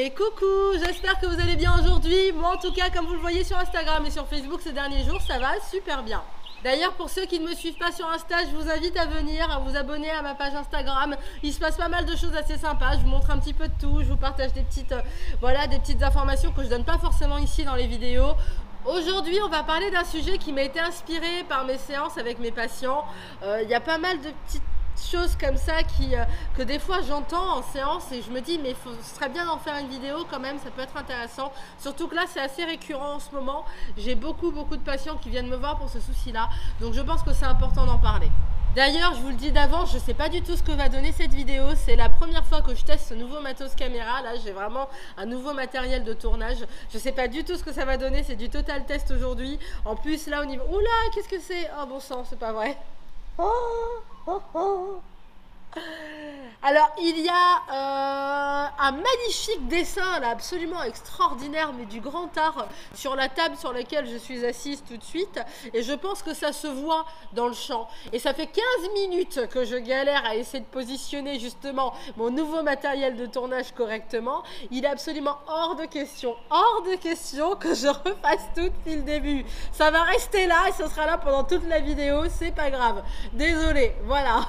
Et coucou, j'espère que vous allez bien aujourd'hui. Moi en tout cas, comme vous le voyez sur Instagram et sur Facebook ces derniers jours, ça va super bien. D'ailleurs, pour ceux qui ne me suivent pas sur Insta, je vous invite à venir, à vous abonner à ma page Instagram. Il se passe pas mal de choses assez sympas. Je vous montre un petit peu de tout. Je vous partage des petites, des petites informations que je donne pas forcément ici dans les vidéos. Aujourd'hui, on va parler d'un sujet qui m'a été inspiré par mes séances avec mes patients. Il y a pas mal de petites choses comme ça que des fois j'entends en séance et je me dis mais ce serait bien d'en faire une vidéo quand même, ça peut être intéressant, surtout que là c'est assez récurrent en ce moment. J'ai beaucoup de patients qui viennent me voir pour ce souci là, donc je pense que c'est important d'en parler. D'ailleurs, je vous le dis d'avance, je sais pas du tout ce que va donner cette vidéo. C'est la première fois que je teste ce nouveau matos caméra. Là, j'ai vraiment un nouveau matériel de tournage. Je sais pas du tout ce que ça va donner. C'est du total test aujourd'hui. En plus, là, au niveau... Oula, qu'est-ce que c'est? Oh, bon sang, c'est pas vrai. Alors, il y a un magnifique dessin, là, absolument extraordinaire, mais du grand art, sur la table sur laquelle je suis assise tout de suite. Et je pense que ça se voit dans le champ. Et ça fait 15 minutes que je galère à essayer de positionner, justement, mon nouveau matériel de tournage correctement. Il est absolument hors de question que je refasse tout depuis le début. Ça va rester là et ce sera là pendant toute la vidéo, c'est pas grave. Désolée, voilà.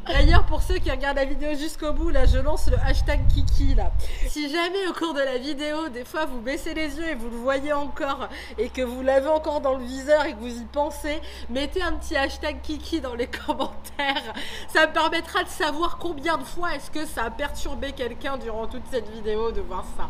D'ailleurs, pour ceux qui regardent la vidéo jusqu'au bout, là, je lance le hashtag Kiki, là. Si jamais au cours de la vidéo, des fois, vous baissez les yeux et vous le voyez encore et que vous l'avez encore dans le viseur et que vous y pensez, mettez un petit hashtag Kiki dans les commentaires. Ça me permettra de savoir combien de fois est-ce que ça a perturbé quelqu'un durant toute cette vidéo de voir ça.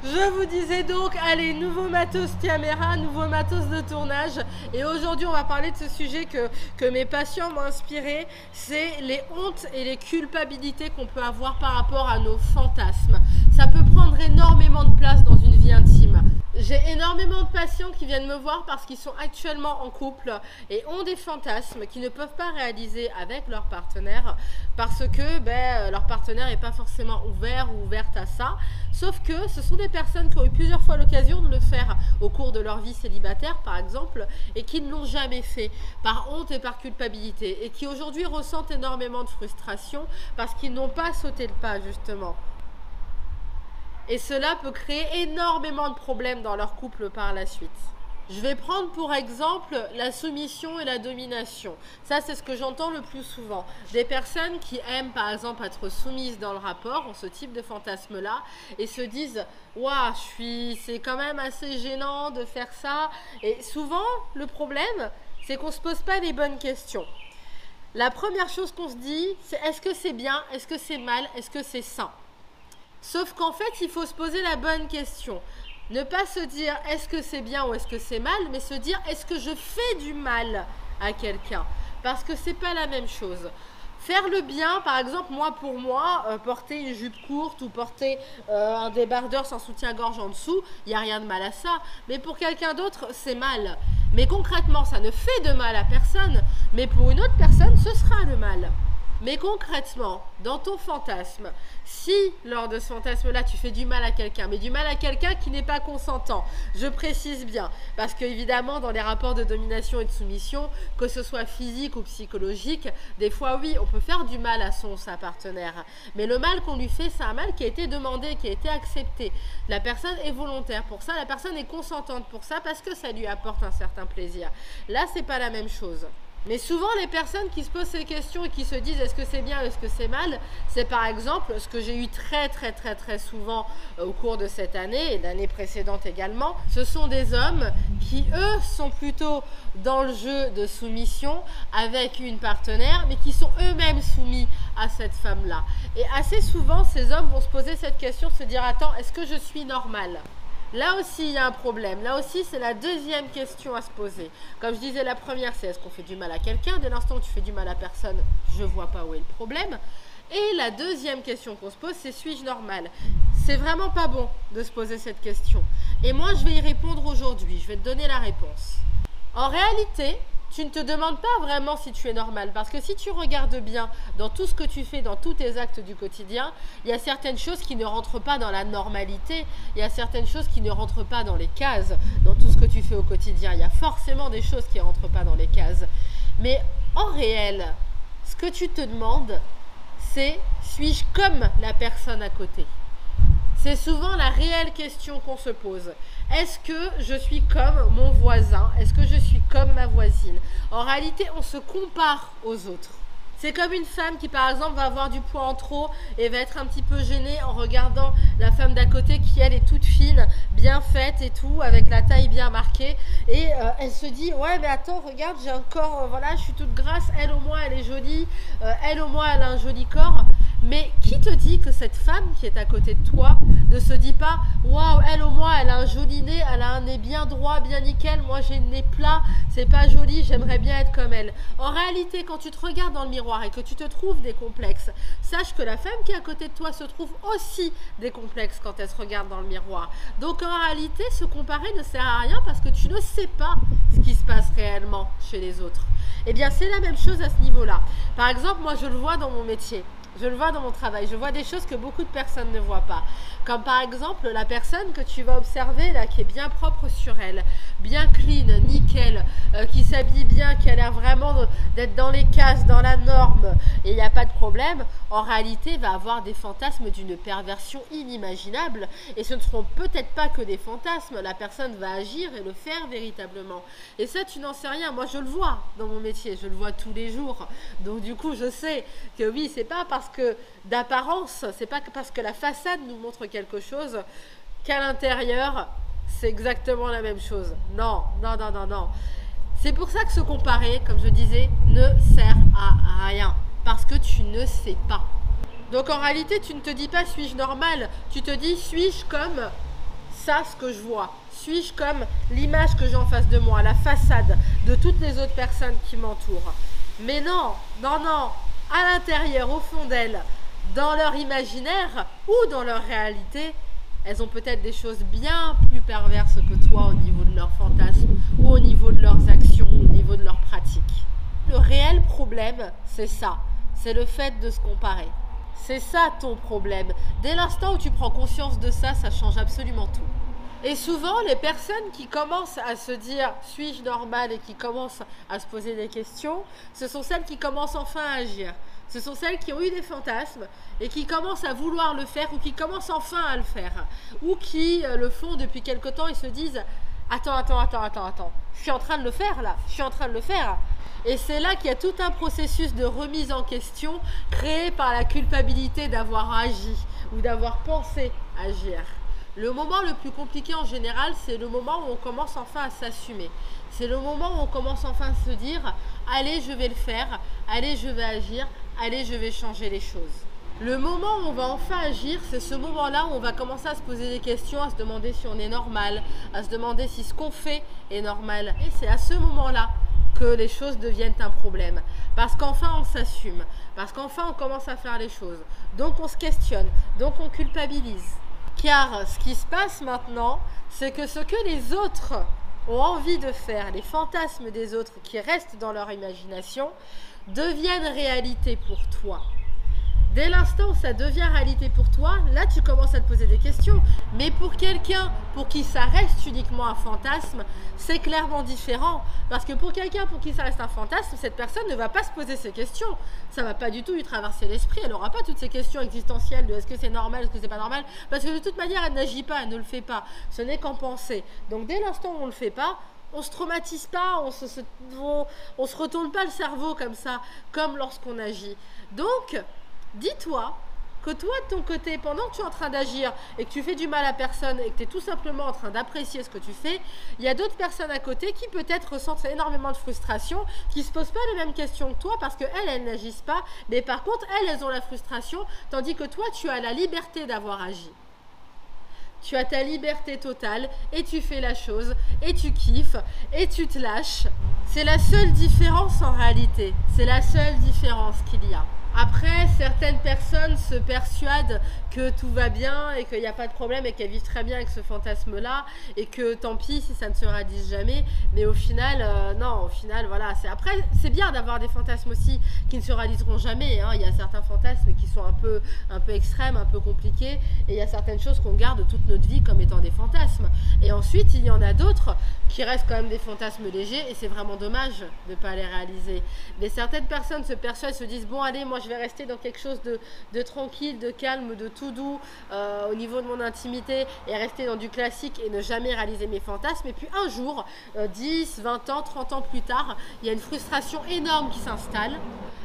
Je vous disais donc, allez, nouveau matos caméra, nouveau matos de tournage. Et aujourd'hui, on va parler de ce sujet que mes patients m'ont inspiré. C'est les hontes et les culpabilités qu'on peut avoir par rapport à nos fantasmes. Ça peut prendre énormément de place dans une vie intime. J'ai énormément de patients qui viennent me voir parce qu'ils sont actuellement en couple et ont des fantasmes qu'ils ne peuvent pas réaliser avec leur partenaire parce que leur partenaire n'est pas forcément ouvert ou ouverte à ça. Sauf que ce sont des personnes qui ont eu plusieurs fois l'occasion de le faire au cours de leur vie célibataire, par exemple, et qui ne l'ont jamais fait par honte et par culpabilité et qui aujourd'hui ressentent énormément de frustration parce qu'ils n'ont pas sauté le pas, justement. Et cela peut créer énormément de problèmes dans leur couple par la suite. Je vais prendre pour exemple la soumission et la domination. Ça, c'est ce que j'entends le plus souvent. Des personnes qui aiment par exemple être soumises dans le rapport, ont ce type de fantasme-là, et se disent « Waouh, c'est quand même assez gênant de faire ça ». Et souvent, le problème, c'est qu'on ne se pose pas les bonnes questions. La première chose qu'on se dit, c'est est-ce que c'est bien, est-ce que c'est mal, est-ce que c'est sain? Sauf qu'en fait, il faut se poser la bonne question. Ne pas se dire est-ce que c'est bien ou est-ce que c'est mal, mais se dire est-ce que je fais du mal à quelqu'un? Parce que c'est pas la même chose. Faire le bien, par exemple, pour moi, porter une jupe courte ou porter un débardeur sans soutien-gorge en dessous, il n'y a rien de mal à ça. Mais pour quelqu'un d'autre, c'est mal. Mais concrètement, ça ne fait de mal à personne, mais pour une autre personne, ce sera le mal. Mais concrètement, dans ton fantasme, si lors de ce fantasme-là, tu fais du mal à quelqu'un, mais du mal à quelqu'un qui n'est pas consentant, je précise bien, parce qu'évidemment, dans les rapports de domination et de soumission, que ce soit physique ou psychologique, des fois, oui, on peut faire du mal à sa partenaire. Mais le mal qu'on lui fait, c'est un mal qui a été demandé, qui a été accepté. La personne est volontaire pour ça, la personne est consentante pour ça, parce que ça lui apporte un certain plaisir. Là, c'est pas la même chose. Mais souvent, les personnes qui se posent ces questions et qui se disent est-ce que c'est bien, est-ce que c'est mal, c'est par exemple ce que j'ai eu très souvent au cours de cette année et l'année précédente également. Ce sont des hommes qui, eux, sont plutôt dans le jeu de soumission avec une partenaire, mais qui sont eux-mêmes soumis à cette femme-là. Et assez souvent, ces hommes vont se poser cette question, se dire attends, est-ce que je suis normal ? Là aussi, il y a un problème. Là aussi, c'est la deuxième question à se poser. Comme je disais, la première, c'est est-ce qu'on fait du mal à quelqu'un? Dès l'instant où tu fais du mal à personne, je ne vois pas où est le problème. Et la deuxième question qu'on se pose, c'est suis-je normal? C'est vraiment pas bon de se poser cette question. Et moi, je vais y répondre aujourd'hui. Je vais te donner la réponse. En réalité, tu ne te demandes pas vraiment si tu es normal, parce que si tu regardes bien dans tout ce que tu fais, dans tous tes actes du quotidien, il y a certaines choses qui ne rentrent pas dans la normalité, il y a certaines choses qui ne rentrent pas dans les cases, dans tout ce que tu fais au quotidien. Il y a forcément des choses qui ne rentrent pas dans les cases. Mais en réel, ce que tu te demandes, c'est suis-je comme la personne à côté? C'est souvent la réelle question qu'on se pose. Est-ce que je suis comme mon voisin? Est-ce que je suis comme ma voisine? En réalité, on se compare aux autres. C'est comme une femme qui, par exemple, va avoir du poids en trop et va être un petit peu gênée en regardant la femme d'à côté qui, elle, est toute fine, bien faite et tout, avec la taille bien marquée. Et elle se dit, ouais, mais attends, regarde, j'ai un corps, voilà, je suis toute grasse, elle au moins, elle est jolie, elle au moins, elle a un joli corps. Mais qui te dit que cette femme qui est à côté de toi ne se dit pas « Waouh, elle au moins, elle a un joli nez, elle a un nez bien droit, bien nickel, moi j'ai le nez plat, c'est pas joli, j'aimerais bien être comme elle. » En réalité, quand tu te regardes dans le miroir et que tu te trouves des complexes, sache que la femme qui est à côté de toi se trouve aussi des complexes quand elle se regarde dans le miroir. Donc en réalité, se comparer ne sert à rien parce que tu ne sais pas ce qui se passe réellement chez les autres. Eh bien, c'est la même chose à ce niveau-là. Par exemple, moi je le vois dans mon métier. Je le vois dans mon travail, je vois des choses que beaucoup de personnes ne voient pas. Comme par exemple la personne que tu vas observer là, qui est bien propre sur elle, bien clean, nickel, qui s'habille bien, qui a l'air vraiment d'être dans les cases, dans la norme, et il n'y a pas de problème, en réalité va avoir des fantasmes d'une perversion inimaginable. Et ce ne seront peut-être pas que des fantasmes, la personne va agir et le faire véritablement. Et ça, tu n'en sais rien. Moi, je le vois dans mon métier, je le vois tous les jours. Donc du coup, je sais que oui, c'est pas parce que d'apparence, c'est pas parce que la façade nous montre quelque chose qu'à l'intérieur c'est exactement la même chose. Non, non, non, non, non. C'est pour ça que se comparer, comme je disais, ne sert à rien parce que tu ne sais pas. Donc en réalité, tu ne te dis pas suis-je normal, tu te dis suis-je comme ça ce que je vois, suis-je comme l'image que j'ai en face de moi, la façade de toutes les autres personnes qui m'entourent. Mais non, non, non. À l'intérieur, au fond d'elles, dans leur imaginaire ou dans leur réalité, elles ont peut-être des choses bien plus perverses que toi au niveau de leurs fantasmes ou au niveau de leurs actions, au niveau de leurs pratiques. Le réel problème, c'est ça, c'est le fait de se comparer. C'est ça ton problème. Dès l'instant où tu prends conscience de ça, ça change absolument tout. Et souvent, les personnes qui commencent à se dire « suis-je normal ?» et qui commencent à se poser des questions, ce sont celles qui commencent enfin à agir. Ce sont celles qui ont eu des fantasmes et qui commencent à vouloir le faire ou qui commencent enfin à le faire. Ou qui le font depuis quelque temps et se disent « Attends, je suis en train de le faire là, je suis en train de le faire ». Et c'est là qu'il y a tout un processus de remise en question créé par la culpabilité d'avoir agi ou d'avoir pensé agir. Le moment le plus compliqué en général, c'est le moment où on commence enfin à s'assumer. C'est le moment où on commence enfin à se dire « Allez, je vais le faire. Allez, je vais agir. Allez, je vais changer les choses. » Le moment où on va enfin agir, c'est ce moment-là où on va commencer à se poser des questions, à se demander si on est normal, à se demander si ce qu'on fait est normal. Et c'est à ce moment-là que les choses deviennent un problème. Parce qu'enfin on s'assume, parce qu'enfin on commence à faire les choses. Donc on se questionne, donc on culpabilise. Car ce qui se passe maintenant, c'est que ce que les autres ont envie de faire, les fantasmes des autres qui restent dans leur imagination, deviennent réalité pour toi. Dès l'instant où ça devient réalité pour toi, là tu commences à te poser des questions. Mais pour quelqu'un pour qui ça reste uniquement un fantasme, c'est clairement différent. Parce que pour quelqu'un pour qui ça reste un fantasme, cette personne ne va pas se poser ces questions. Ça ne va pas du tout lui traverser l'esprit. Elle n'aura pas toutes ces questions existentielles de est-ce que c'est normal, est-ce que c'est pas normal. Parce que de toute manière, elle n'agit pas, elle ne le fait pas. Ce n'est qu'en pensée. Donc dès l'instant où on ne le fait pas, on ne se traumatise pas, on se retourne pas le cerveau comme ça, comme lorsqu'on agit. Donc, dis-toi que toi, de ton côté, pendant que tu es en train d'agir et que tu fais du mal à personne et que tu es tout simplement en train d'apprécier ce que tu fais, il y a d'autres personnes à côté qui peut-être ressentent énormément de frustration, qui ne se posent pas les mêmes questions que toi parce qu'elles n'agissent pas, mais par contre, elles ont la frustration, tandis que toi, tu as la liberté d'avoir agi. Tu as ta liberté totale et tu fais la chose et tu kiffes et tu te lâches. C'est la seule différence en réalité. C'est la seule différence qu'il y a. Après, certaines personnes se persuadent que tout va bien et qu'il n'y a pas de problème et qu'elles vivent très bien avec ce fantasme-là et que tant pis si ça ne se réalise jamais. Mais au final, non, au final, voilà. Après, c'est bien d'avoir des fantasmes aussi qui ne se réaliseront jamais. Hein. Il y a certains fantasmes qui sont un peu extrêmes, un peu compliquées, et il y a certaines choses qu'on garde toute notre vie comme étant des fantasmes. Et ensuite, il y en a d'autres qui restent quand même des fantasmes légers, et c'est vraiment dommage de ne pas les réaliser. Mais certaines personnes se persuadent, se disent, bon allez, moi je vais rester dans quelque chose de tranquille, de calme, de tout doux, au niveau de mon intimité, et rester dans du classique et ne jamais réaliser mes fantasmes. Et puis un jour, 10, 20 ans, 30 ans plus tard, il y a une frustration énorme qui s'installe.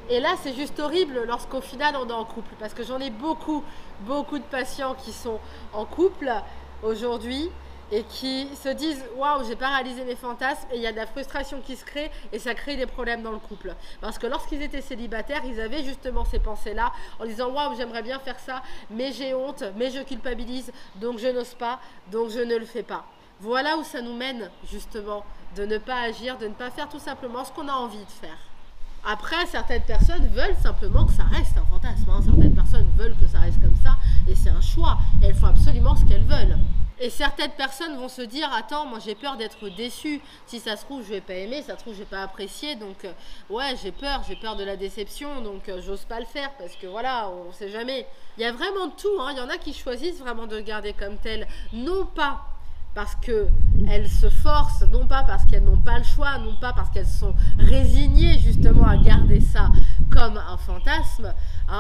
Et là, c'est juste horrible lorsqu'au final, on est en couple. Parce que j'en ai beaucoup de patients qui sont en couple aujourd'hui et qui se disent « Waouh, j'ai pas réalisé mes fantasmes » et il y a de la frustration qui se crée et ça crée des problèmes dans le couple. Parce que lorsqu'ils étaient célibataires, ils avaient justement ces pensées-là en disant « Waouh, j'aimerais bien faire ça, mais j'ai honte, mais je culpabilise, donc je n'ose pas, donc je ne le fais pas. » Voilà où ça nous mène justement, de ne pas agir, de ne pas faire tout simplement ce qu'on a envie de faire. Après, certaines personnes veulent simplement que ça reste un fantasme. Certaines personnes veulent que ça reste comme ça et c'est un choix. Et elles font absolument ce qu'elles veulent. Et certaines personnes vont se dire, attends, moi j'ai peur d'être déçue. Si ça se trouve, je vais pas aimer, ça se trouve, je vais pas apprécier. Donc, ouais, j'ai peur de la déception. Donc, j'ose pas le faire parce que voilà, on sait jamais. Il y a vraiment de tout. Il y en a qui choisissent vraiment de le garder comme tel. Non pas parce qu'elles se forcent, non pas parce qu'elles n'ont pas le choix, non pas parce qu'elles sont résignées justement à garder ça comme un fantasme,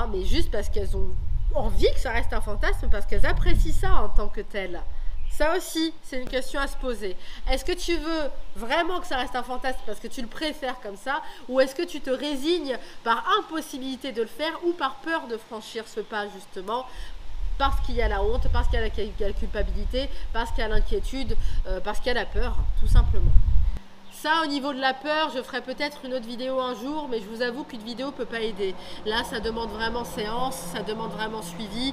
mais juste parce qu'elles ont envie que ça reste un fantasme, parce qu'elles apprécient ça en tant que tel. Ça aussi, c'est une question à se poser. Est-ce que tu veux vraiment que ça reste un fantasme parce que tu le préfères comme ça, ou est-ce que tu te résignes par impossibilité de le faire ou par peur de franchir ce pas justement, parce qu'il y a la honte, parce qu'il y a la culpabilité, parce qu'il y a l'inquiétude, parce qu'il y a la peur, tout simplement. Ça, au niveau de la peur, je ferai peut-être une autre vidéo un jour, mais je vous avoue qu'une vidéo ne peut pas aider. Là, ça demande vraiment séance, ça demande vraiment suivi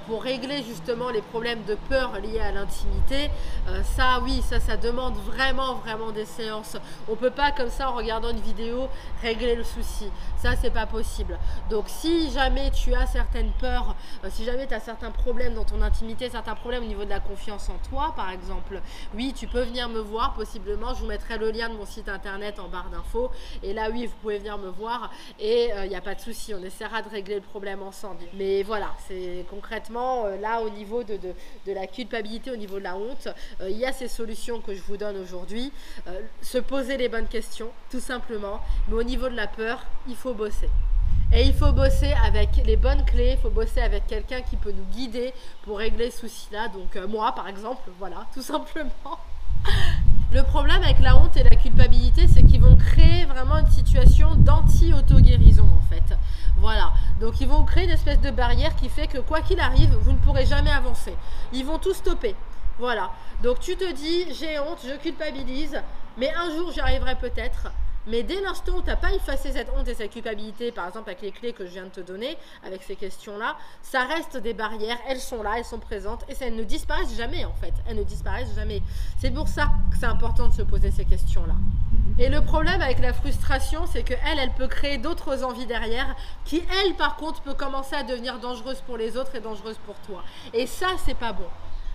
pour régler justement les problèmes de peur liés à l'intimité. Ça, oui, ça demande vraiment des séances. On ne peut pas, comme ça, en regardant une vidéo, régler le souci. Ça, c'est pas possible. Donc, si jamais tu as certaines peurs, si jamais tu as certains problèmes dans ton intimité, certains problèmes au niveau de la confiance en toi, par exemple, oui, tu peux venir me voir, possiblement. Je vous mettrai le lien de mon site internet en barre d'infos et là oui vous pouvez venir me voir et il n'y a pas de souci, on essaiera de régler le problème ensemble. Mais voilà, c'est concrètement là au niveau de la culpabilité, au niveau de la honte, il y a ces solutions que je vous donne aujourd'hui, se poser les bonnes questions tout simplement, mais au niveau de la peur il faut bosser. Et il faut bosser avec les bonnes clés, il faut bosser avec quelqu'un qui peut nous guider pour régler ce souci-là. Donc moi par exemple, voilà, tout simplement. Le problème avec la honte et la culpabilité, c'est qu'ils vont créer vraiment une situation d'anti-auto-guérison en fait. Voilà, donc ils vont créer une espèce de barrière qui fait que quoi qu'il arrive, vous ne pourrez jamais avancer. Ils vont tout stopper. Voilà, donc tu te dis, j'ai honte, je culpabilise, mais un jour j'y arriverai peut-être. Mais dès l'instant où tu n'as pas effacé cette honte et cette culpabilité, par exemple avec les clés que je viens de te donner, avec ces questions-là, ça reste des barrières, elles sont là, elles sont présentes et elles ne disparaissent jamais en fait, elles ne disparaissent jamais. C'est pour ça que c'est important de se poser ces questions-là. Et le problème avec la frustration, c'est qu'elle peut créer d'autres envies derrière qui, elle, par contre, peut commencer à devenir dangereuse pour les autres et dangereuse pour toi. Et ça, c'est pas bon.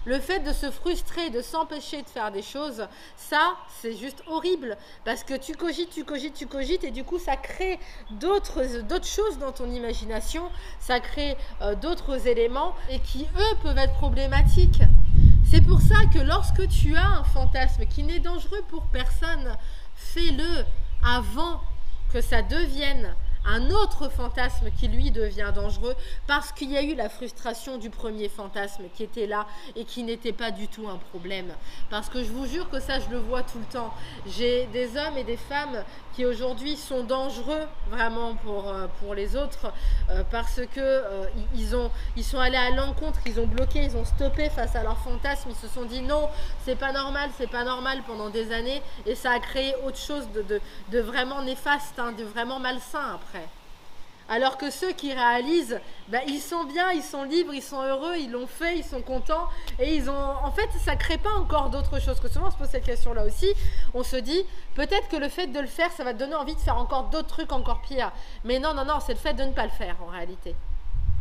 Le fait de se frustrer, de s'empêcher de faire des choses, ça, c'est juste horrible. Parce que tu cogites et du coup, ça crée d'autres choses dans ton imagination. Ça crée d'autres éléments et qui, eux, peuvent être problématiques. C'est pour ça que lorsque tu as un fantasme qui n'est dangereux pour personne, fais-le avant que ça devienne un autre fantasme qui lui devient dangereux parce qu'il y a eu la frustration du premier fantasme qui était là et qui n'était pas du tout un problème. Parce que je vous jure que ça, je le vois tout le temps. J'ai des hommes et des femmes qui aujourd'hui sont dangereux vraiment pour les autres parce que ils sont allés à l'encontre, ils ont bloqué, ils ont stoppé face à leur fantasme, ils se sont dit non, c'est pas normal pendant des années et ça a créé autre chose de vraiment néfaste, de vraiment malsain après. Alors que ceux qui réalisent, ils sont bien, ils sont libres, ils sont heureux, ils l'ont fait, ils sont contents et en fait, ça ne crée pas encore d'autres choses. Que souvent on se pose cette question-là aussi, on se dit peut-être que le fait de le faire, ça va te donner envie de faire encore d'autres trucs encore pires. Mais non, c'est le fait de ne pas le faire en réalité.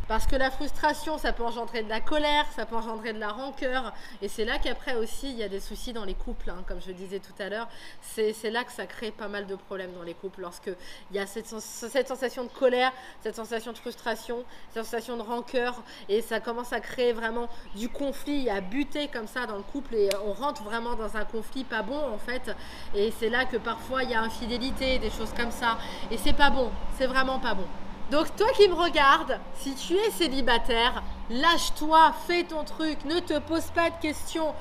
Parce que la frustration, ça peut engendrer de la colère, ça peut engendrer de la rancœur. Et c'est là qu'après aussi, il y a des soucis dans les couples. Hein, comme je le disais tout à l'heure, c'est là que ça crée pas mal de problèmes dans les couples. Lorsqu'il y a cette sensation de colère, cette sensation de frustration, cette sensation de rancœur. Et ça commence à créer vraiment du conflit, à buter comme ça dans le couple. Et on rentre vraiment dans un conflit pas bon en fait. Et c'est là que parfois, il y a infidélité, des choses comme ça. Et c'est pas bon, c'est vraiment pas bon. Donc toi qui me regardes, si tu es célibataire, lâche-toi, fais ton truc, ne te pose pas de questions,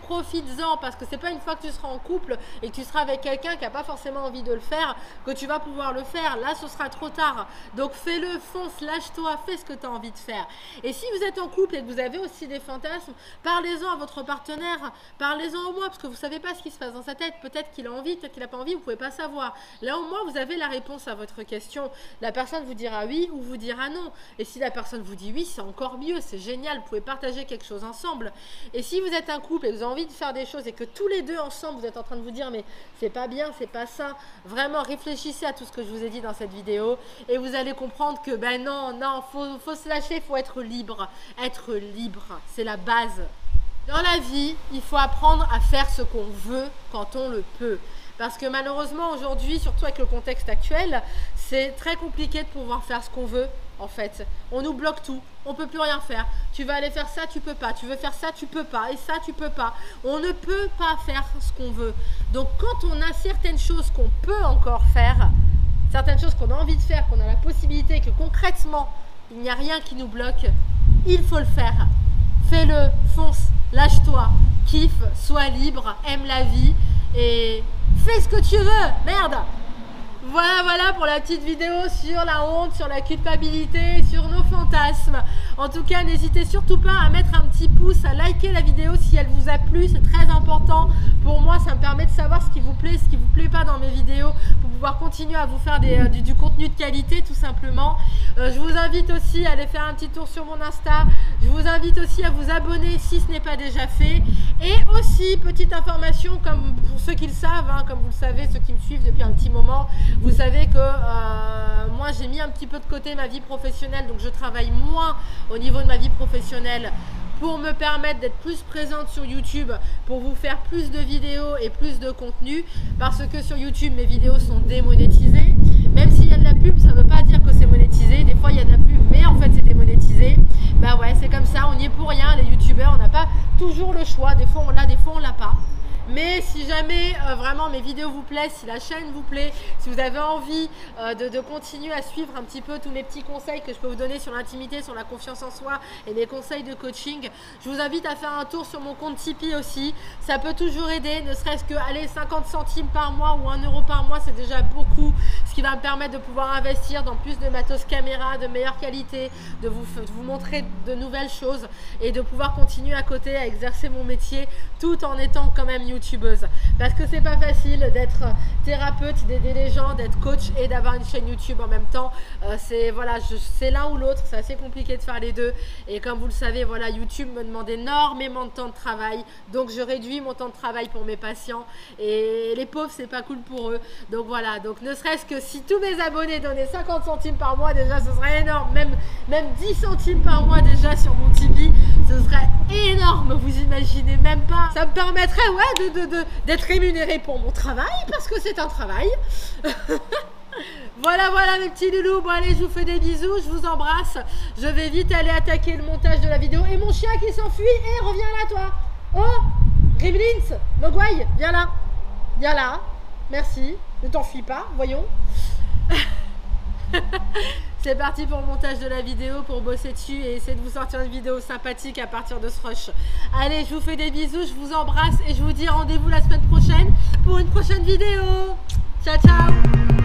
profites-en, parce que c'est pas une fois que tu seras en couple et que tu seras avec quelqu'un qui n'a pas forcément envie de le faire que tu vas pouvoir le faire. Là, ce sera trop tard. Donc fais-le, fonce, lâche-toi, fais ce que tu as envie de faire. Et si vous êtes en couple et que vous avez aussi des fantasmes, parlez-en à votre partenaire, parlez-en au moins, parce que vous ne savez pas ce qui se passe dans sa tête. Peut-être qu'il a envie, peut-être qu'il n'a pas envie, vous ne pouvez pas savoir. Là, au moins, vous avez la réponse à votre question. La personne vous dira oui ou vous dira non. Et si la personne vous dit oui, c'est encore mieux, c'est génial, vous pouvez partager quelque chose ensemble. Et si vous êtes un couple et que vous avez envie de faire des choses et que tous les deux ensemble, vous êtes en train de vous dire mais c'est pas bien, c'est pas ça, vraiment réfléchissez à tout ce que je vous ai dit dans cette vidéo et vous allez comprendre que ben non, faut se lâcher, faut être libre, c'est la base. Dans la vie, il faut apprendre à faire ce qu'on veut quand on le peut. Parce que malheureusement aujourd'hui, surtout avec le contexte actuel, c'est très compliqué de pouvoir faire ce qu'on veut en fait. On nous bloque tout, on ne peut plus rien faire. Tu vas aller faire ça, tu peux pas. Tu veux faire ça, tu peux pas. Et ça, tu peux pas. On ne peut pas faire ce qu'on veut. Donc quand on a certaines choses qu'on peut encore faire, certaines choses qu'on a envie de faire, qu'on a la possibilité, que concrètement, il n'y a rien qui nous bloque, il faut le faire. Fais-le, fonce, lâche-toi, kiffe, sois libre, aime la vie et fais ce que tu veux, merde. Voilà pour la petite vidéo sur la honte, sur la culpabilité, sur nos fantasmes. En tout cas, n'hésitez surtout pas à mettre un petit pouce, à liker la vidéo si elle vous a plu, c'est très important. Pour moi, ça me permet de savoir ce qui vous plaît, ce qui vous plaît pas dans mes vidéos, pour pouvoir continuer à vous faire du contenu de qualité tout simplement. Je vous invite aussi à aller faire un petit tour sur mon Insta. Je vous invite aussi à vous abonner si ce n'est pas déjà fait. Et aussi, petite information, comme pour ceux qui le savent, hein, comme vous le savez, ceux qui me suivent depuis un petit moment, vous savez que moi j'ai mis un petit peu de côté ma vie professionnelle, donc je travaille moins au niveau de ma vie professionnelle pour me permettre d'être plus présente sur YouTube, pour vous faire plus de vidéos et plus de contenu, parce que sur YouTube mes vidéos sont démonétisées. Même s'il y a de la pub, ça ne veut pas dire que c'est monétisé. Des fois il y a de la pub, mais en fait c'est démonétisé. Bah ouais, c'est comme ça, on n'y est pour rien, les youtubeurs, on n'a pas toujours le choix. Des fois on l'a, des fois on l'a pas. Mais si jamais vraiment mes vidéos vous plaisent, si la chaîne vous plaît, si vous avez envie de continuer à suivre un petit peu tous mes petits conseils que je peux vous donner sur l'intimité, sur la confiance en soi et mes conseils de coaching, je vous invite à faire un tour sur mon compte Tipeee aussi. Ça peut toujours aider, ne serait-ce que allez, 50 centimes par mois ou 1 euro par mois, c'est déjà beaucoup. Ce qui va me permettre de pouvoir investir dans plus de matos caméra, de meilleure qualité, de vous montrer de nouvelles choses et de pouvoir continuer à côté à exercer mon métier tout en étant quand même youtubeuse, parce que c'est pas facile d'être thérapeute, d'aider les gens, d'être coach et d'avoir une chaîne YouTube en même temps. C'est l'un ou l'autre, c'est assez compliqué de faire les deux. Et comme vous le savez, voilà, YouTube me demande énormément de temps de travail, donc je réduis mon temps de travail pour mes patients. Et les pauvres, c'est pas cool pour eux. Donc voilà, donc ne serait-ce que si tous mes abonnés donnaient 50 centimes par mois, déjà ce serait énorme. Même 10 centimes par mois déjà sur mon Tipeee, ce serait énorme. Vous imaginez même pas. Ça me permettrait, ouais, d'être rémunéré pour mon travail, parce que c'est un travail. Voilà mes petits loulous. Bon allez, je vous fais des bisous, je vous embrasse. Je vais vite aller attaquer le montage de la vidéo. Et mon chien qui s'enfuit, et reviens là toi. Oh, Gremlins, Mogwai, viens là, merci, ne t'enfuis pas, voyons. C'est parti pour le montage de la vidéo, pour bosser dessus et essayer de vous sortir une vidéo sympathique à partir de ce rush. Allez, je vous fais des bisous, je vous embrasse et je vous dis rendez-vous la semaine prochaine pour une prochaine vidéo. Ciao, ciao.